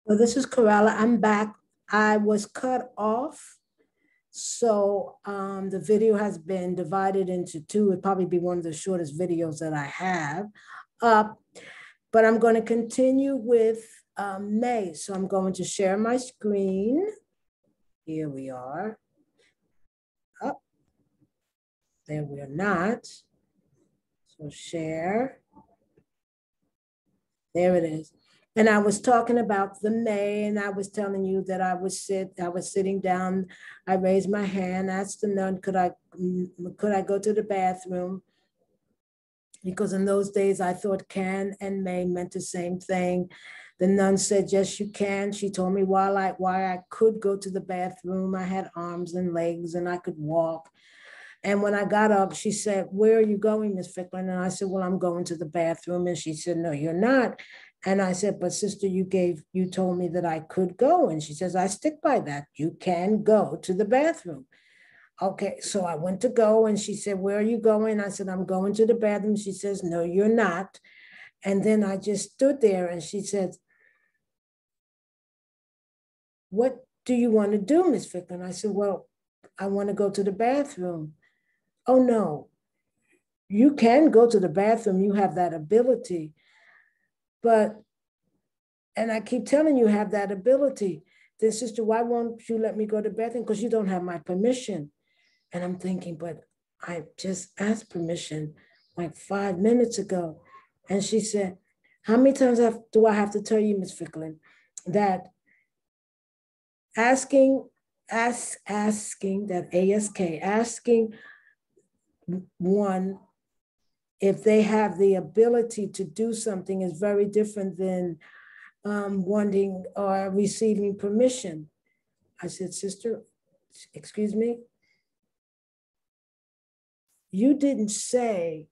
Well, this is Corella. I'm back. I was cut off. So the video has been divided into two. It'd probably be one of the shortest videos that I have up. But I'm going to continue with May. So I'm going to share my screen. Here we are. Oh, there we are not. So share. There it is. And I was talking about the May, and I was telling you that I was sitting down. I raised my hand, asked the nun, could I go to the bathroom? Because in those days I thought can and may meant the same thing. The nun said, yes, you can. She told me why I could go to the bathroom. I had arms and legs and I could walk. And when I got up, she said, where are you going, Miss Ficklin? And I said, well, I'm going to the bathroom. And she said, no, you're not. And I said, but sister, you told me that I could go. And she says, I stick by that. You can go to the bathroom. Okay, so I went to go and she said, where are you going? I said, I'm going to the bathroom. She says, no, you're not. And then I just stood there and she said, what do you want to do, Miss Ficklin? I said, well, I want to go to the bathroom. Oh, no, you can go to the bathroom. You have that ability. But, and I keep telling you have that ability. Then, sister, why won't you let me go to the bathroom? Because you don't have my permission. And I'm thinking, but I just asked permission like 5 minutes ago. And she said, how many times do I have to tell you, Miss Ficklin, that asking one if they have the ability to do something is very different than wanting or receiving permission. I said, sister, excuse me, you didn't say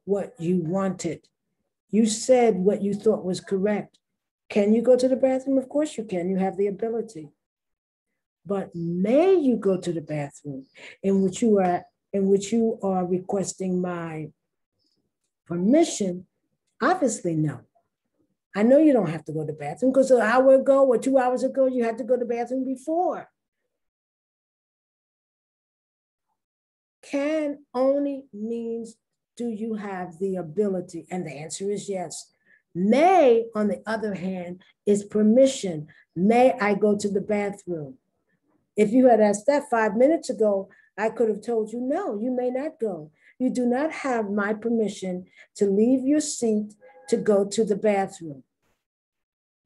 what you wanted. You said what you thought was correct. Can you go to the bathroom? Of course you can. You have the ability. But may you go to the bathroom in which you are requesting my permission? Obviously, no. I know you don't have to go to the bathroom because an hour ago or 2 hours ago, you had to go to the bathroom before. Can only means, do you have the ability? And the answer is yes. May, on the other hand, is permission. May I go to the bathroom? If you had asked that 5 minutes ago, I could have told you, no, you may not go. You do not have my permission to leave your seat to go to the bathroom.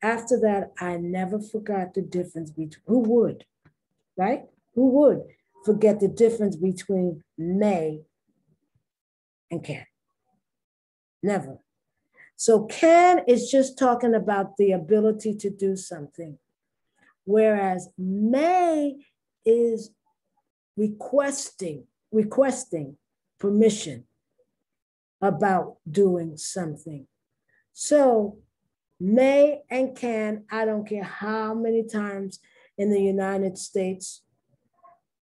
After that, I never forgot the difference between, who would, right? Who would forget the difference between may and can? Never. So can is just talking about the ability to do something, whereas may is requesting permission about doing something. So may and can, I don't care how many times in the United States,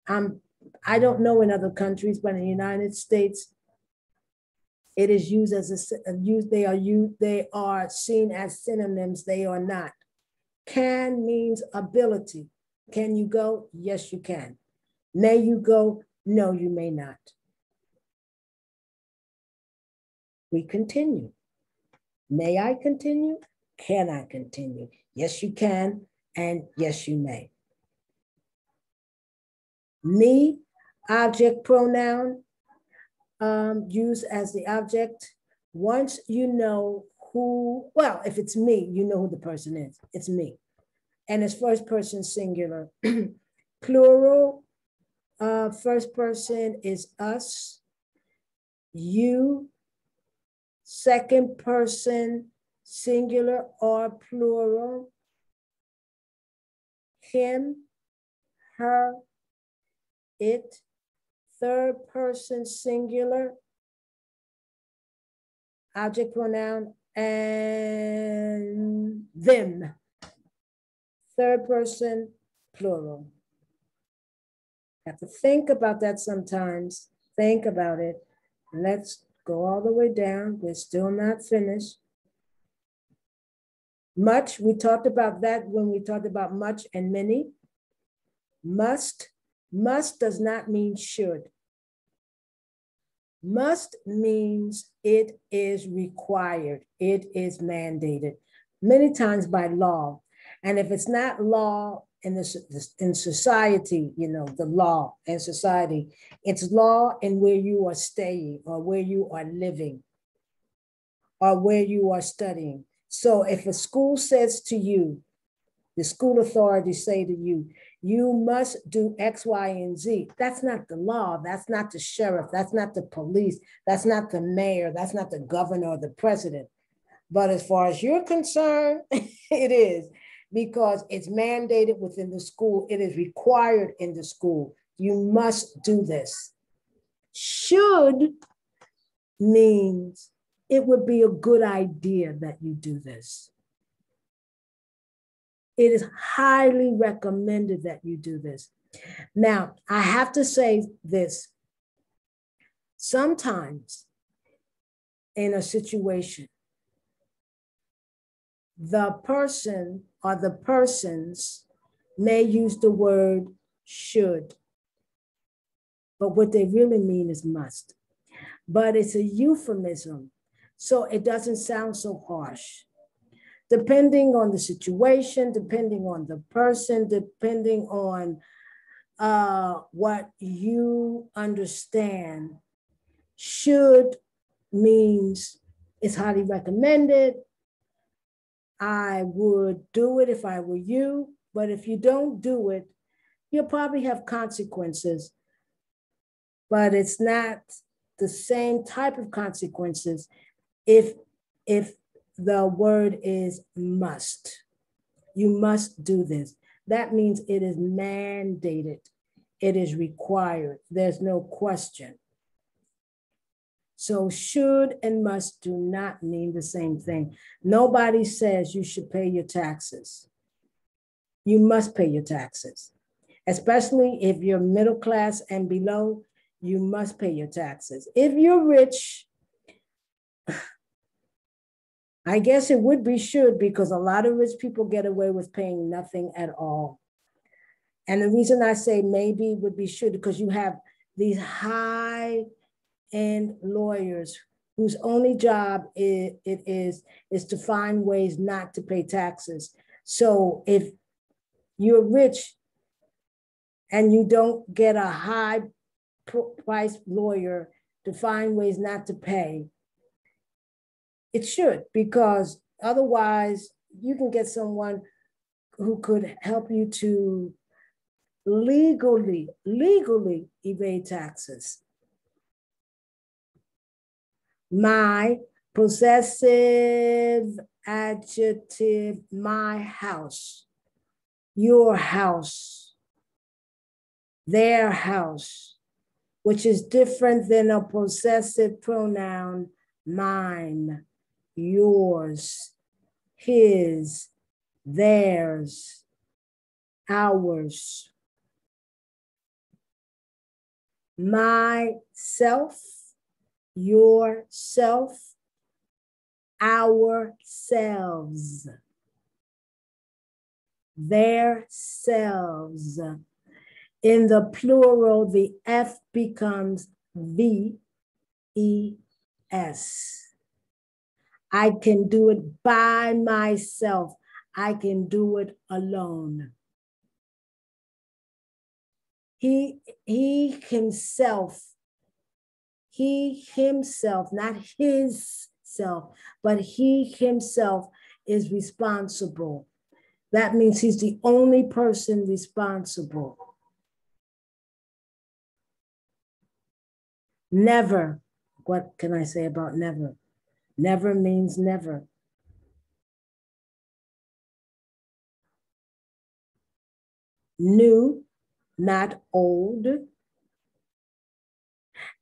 I don't know in other countries, but in the United States, it is used as they are seen as synonyms. They are not. Can means ability. Can you go? Yes, you can. May you go? No, you may not. We continue. May I continue? Can I continue? Yes, you can, and yes, you may. Me, object pronoun, used as the object. Once you know who, well, if it's me, you know who the person is. It's me. And it's first person singular. Plural, first person is us, you, second person singular or plural, him, her, it, third person singular, object pronoun, and them, third person plural. Have to think about that sometimes. Think about it. Let's go all the way down. We're still not finished. Much, we talked about that when we talked about much and many. Must does not mean should. Must means it is required. It is mandated, many times by law. And if it's not law in society, the law in society, it's law in where you are staying or where you are living or where you are studying. So if a school says to you, the school authorities say to you, you must do X, Y, and Z. That's not the law. That's not the sheriff. That's not the police. That's not the mayor. That's not the governor or the president. But as far as you're concerned, it is, because it's mandated within the school. It is required in the school. You must do this. Should means it would be a good idea that you do this. It is highly recommended that you do this. Now, I have to say this. Sometimes in a situation, the person or the persons may use the word should, but what they really mean is must. But it's a euphemism, so it doesn't sound so harsh. Depending on the situation, depending on the person, depending on what you understand, should means it's highly recommended. I would do it if I were you, but if you don't do it, you'll probably have consequences, but it's not the same type of consequences if the word is must. You must do this. That means it is mandated. It is required. There's no question. So should and must do not mean the same thing. Nobody says you should pay your taxes. You must pay your taxes, especially if you're middle class and below, you must pay your taxes. If you're rich, I guess it would be should, because a lot of rich people get away with paying nothing at all. And the reason I say maybe would be should, because you have these high-end lawyers whose only job is to find ways not to pay taxes. So if you're rich and you don't get a high-priced lawyer to find ways not to pay, it should, because otherwise you can get someone who could help you to legally evade taxes. My possessive adjective, my house, your house, their house, which is different than a possessive pronoun, mine, yours, his, theirs, ours. Myself, yourself, ourselves, their selves. In the plural, the F becomes VES. I can do it by myself. I can do it alone. He himself, not his self, but he himself is responsible. That means he's the only person responsible. Never. What can I say about never? Never means never. New, not old.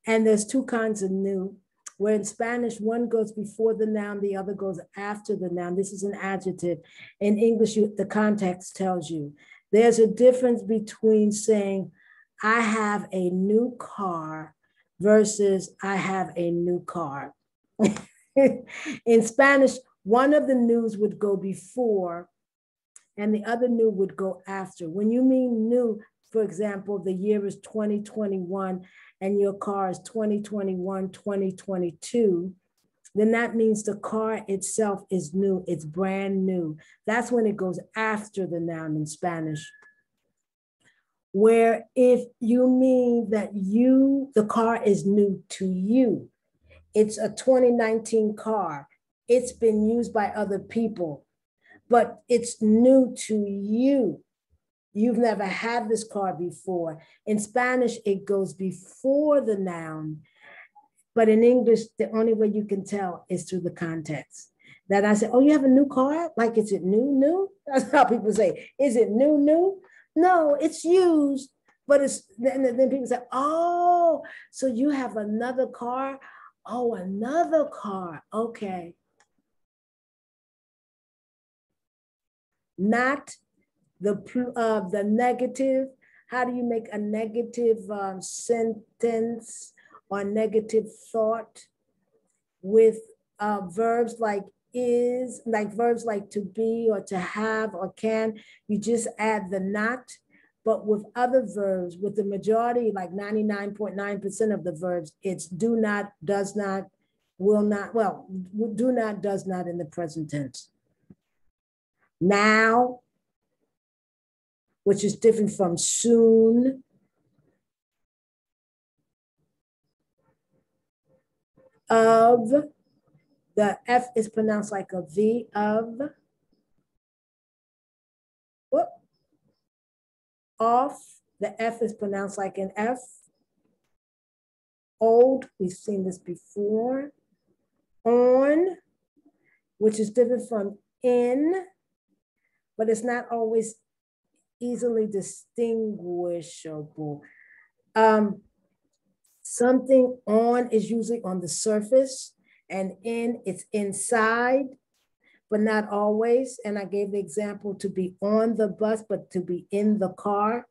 And there's two kinds of new, where in Spanish, one goes before the noun, the other goes after the noun. This is an adjective. In English, the context tells you. There's a difference between saying, I have a new car versus I have a new car. In Spanish, One of the news would go before and the other new would go after. When you mean new, for example, the year is 2021 and your car is 2021, 2022, then that means the car itself is new. It's brand new. That's when it goes after the noun in Spanish. Where if you mean that the car is new to you, it's a 2019 car. It's been used by other people, but it's new to you. You've never had this car before. In Spanish, it goes before the noun, but in English, the only way you can tell is through the context. That I say, oh, you have a new car? Like, is it new? That's how people say, is it new? No, it's used, but then people say, oh, so you have another car? Oh, another car, okay. Not the negative. How do you make a negative sentence or negative thought with verbs like is, like verbs like to be or to have or can? You just add the not. But with other verbs, with the majority, like 99.9% of the verbs, it's do not, does not, will not, well, do not, does not in the present tense. Now, which is different from soon. Of, the F is pronounced like a V, of. Whoop. Off, the F is pronounced like an F. Old, we've seen this before. On, which is different from in, but it's not always easily distinguishable. Something on is usually on the surface, and in, it's inside, but not always. And I gave the example to be on the bus, but to be in the car.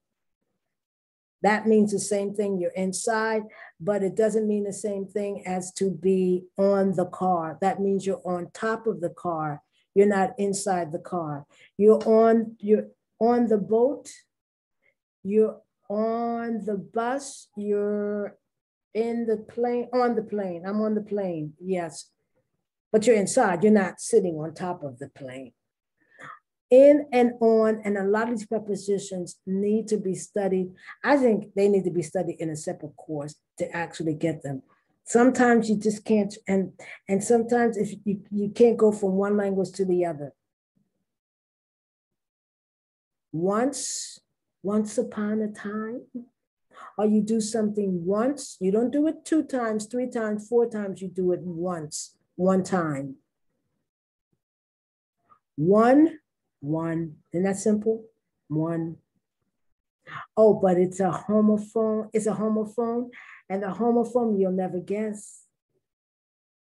That means the same thing, you're inside, but it doesn't mean the same thing as to be on the car. That means you're on top of the car. You're not inside the car. You're on the boat, you're on the bus, you're in the plane, on the plane. I'm on the plane, yes. But you're inside, you're not sitting on top of the plane. In and on, and a lot of these prepositions need to be studied. I think they need to be studied in a separate course to actually get them. Sometimes you just can't, and sometimes if you can't go from one language to the other. Once upon a time, or you do something once, you don't do it 2 times, 3 times, 4 times, you do it once, one time. One, isn't that simple? One. Oh, but it's a homophone, and the homophone you'll never guess.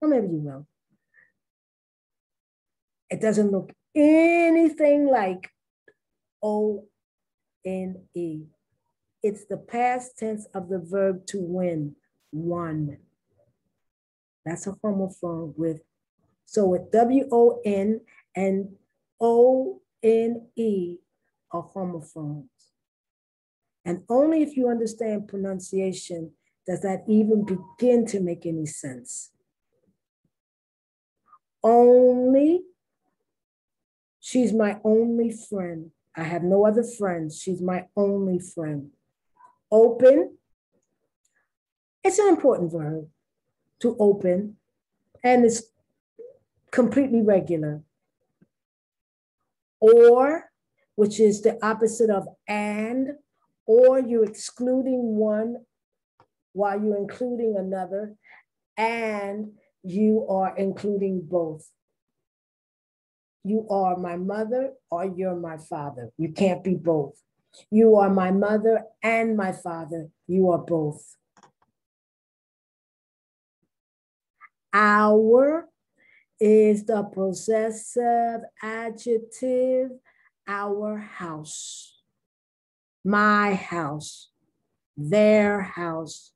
Or maybe you will. It doesn't look anything like O-N-E. It's the past tense of the verb to win, won. That's a homophone with, so with W-O-N and O-N-E are homophones. And only if you understand pronunciation does that even begin to make any sense. Only, she's my only friend. I have no other friends. She's my only friend. Open, it's an important verb, to open, and it's completely regular. Or, which is the opposite of and, or you're excluding one while you're including another, and you are including both. You are my mother or you're my father. You can't be both. You are my mother and my father. You are both. Our is the possessive adjective, our house, my house, their house.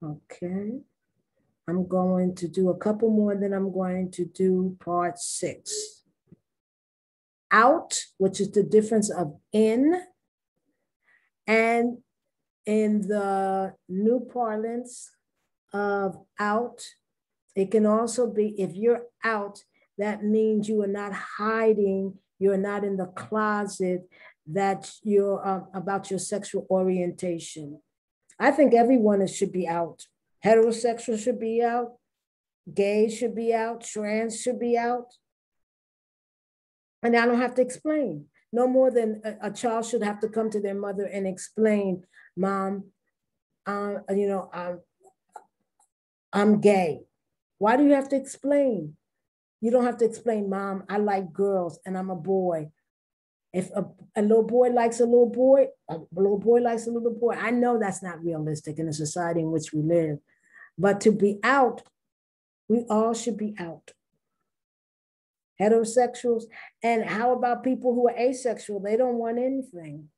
Okay. I'm going to do a couple more, then I'm going to do part 6. Out, which is the difference of in, and in the new parlance of out, it can also be, if you're out, that means you are not hiding, you're not in the closet, that you're about your sexual orientation. I think everyone should be out. Heterosexual should be out, gay should be out, trans should be out. And I don't have to explain. No more than a child should have to come to their mother and explain, Mom, I'm gay. Why do you have to explain? You don't have to explain, Mom, I like girls and I'm a boy. If a little boy likes a little boy likes a little boy. I know that's not realistic in the society in which we live. But to be out, we all should be out. Heterosexuals. And how about people who are asexual? They don't want anything.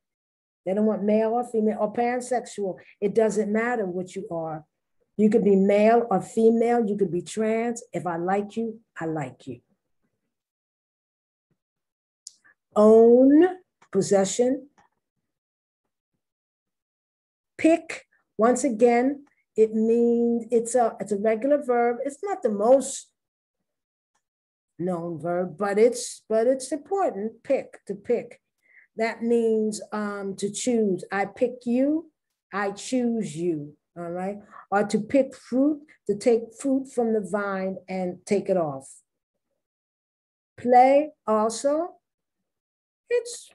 They don't want male or female or pansexual. It doesn't matter what you are. You could be male or female. You could be trans. If I like you, I like you. Own, possession. Pick, once again, it means it's a regular verb. It's not the most known verb, but it's important. Pick, to pick. That means to choose. I pick you, I choose you, all right? Or to pick fruit, to take fruit from the vine and take it off. Play also, it's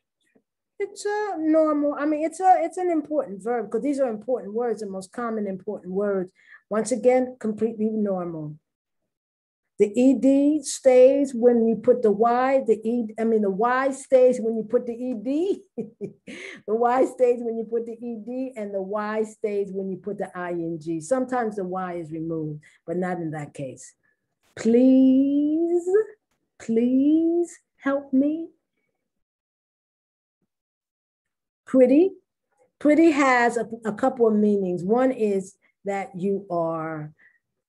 a normal, I mean, it's an important verb because these are important words, the most common important words. Once again, completely normal. The ED stays when you put the Y, the Y stays when you put the ED. The Y stays when you put the ED, and the Y stays when you put the ING. Sometimes the Y is removed, but not in that case. Please help me. Pretty has a couple of meanings. One is that you are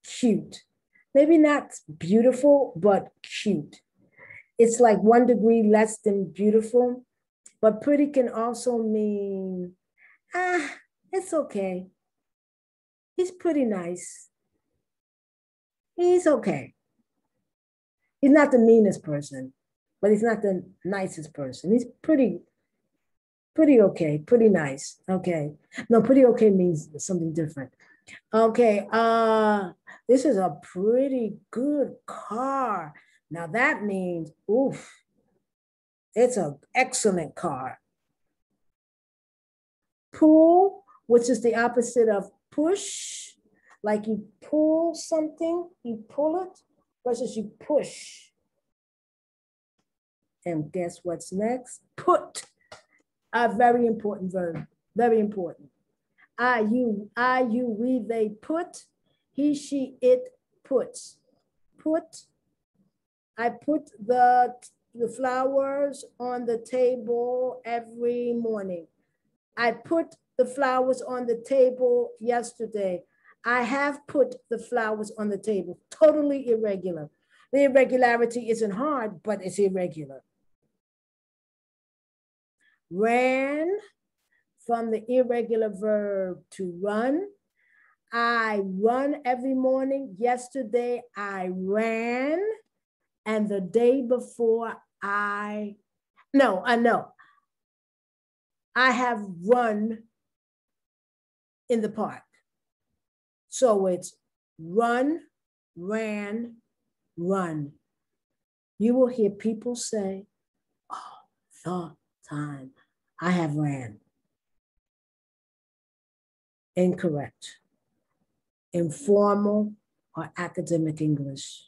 cute. Maybe not beautiful, but cute. It's like 1 degree less than beautiful, but pretty can also mean, it's okay. He's pretty nice. He's okay. He's not the meanest person, but he's not the nicest person. He's pretty okay, pretty nice. Okay. No, pretty okay means something different. Okay, this is a pretty good car. Now that means, oof, it's an excellent car. Pull, which is the opposite of push, like you pull something, you pull it, versus you push. And guess what's next? Put, a very important verb, very important. I, you, we, they put, he, she, it puts. Put, I put the flowers on the table every morning. I put the flowers on the table yesterday. I have put the flowers on the table. Totally irregular. The irregularity isn't hard, but it's irregular. Ran, from the irregular verb to run. I run every morning. Yesterday I ran. And the day before I have run in the park. So it's run, ran, run. You will hear people say, all the time, I have ran. Incorrect. Informal or academic English.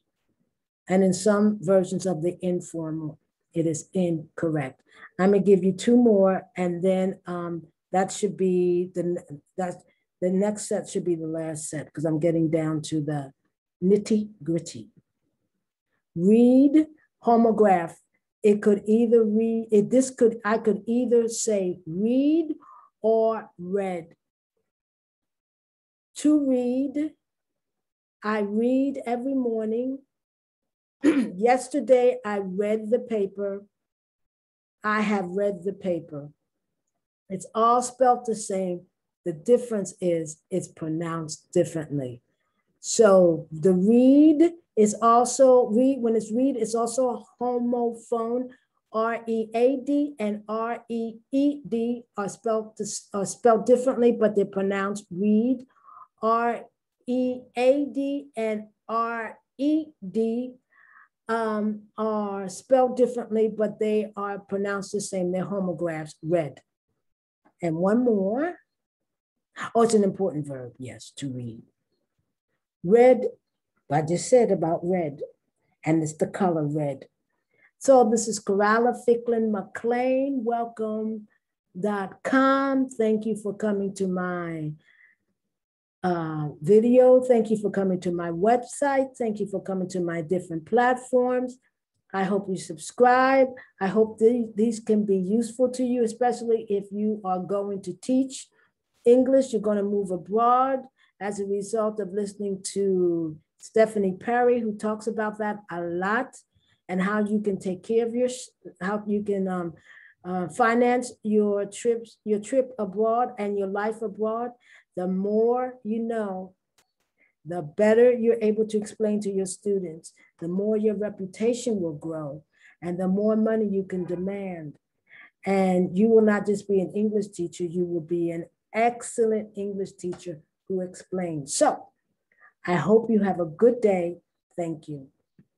And in some versions of the informal, it is incorrect. I'm gonna give you 2 more, and then that should be the next set should be the last set because I'm getting down to the nitty gritty. Read, homograph. It could either read, I could either say read or read. To read, I read every morning. Yesterday, I read the paper. I have read the paper. It's all spelled the same. The difference is it's pronounced differently. So the read is also, when it's read, it's also a homophone. R-E-A-D and R-E-E-D are spelled differently, but they're pronounced read. R-E-A-D and R-E-D are spelled differently, but they are pronounced the same. They're homographs, read. And one more. Oh, it's an important verb, yes, to read. Red, I just said about red, and it's the color red. So this is Coralla Ficklin McLean, welcome.com. Thank you for coming to my video. Thank you for coming to my website. Thank you for coming to my different platforms. I hope you subscribe. I hope these can be useful to you, especially if you are going to teach English, you're going to move abroad as a result of listening to Stephanie Perry, who talks about that a lot, and how you can take care of how you can finance your trip abroad and your life abroad. The more you know, the better you're able to explain to your students, the more your reputation will grow, and the more money you can demand. And you will not just be an English teacher, you will be an excellent English teacher who explains. So I hope you have a good day. Thank you.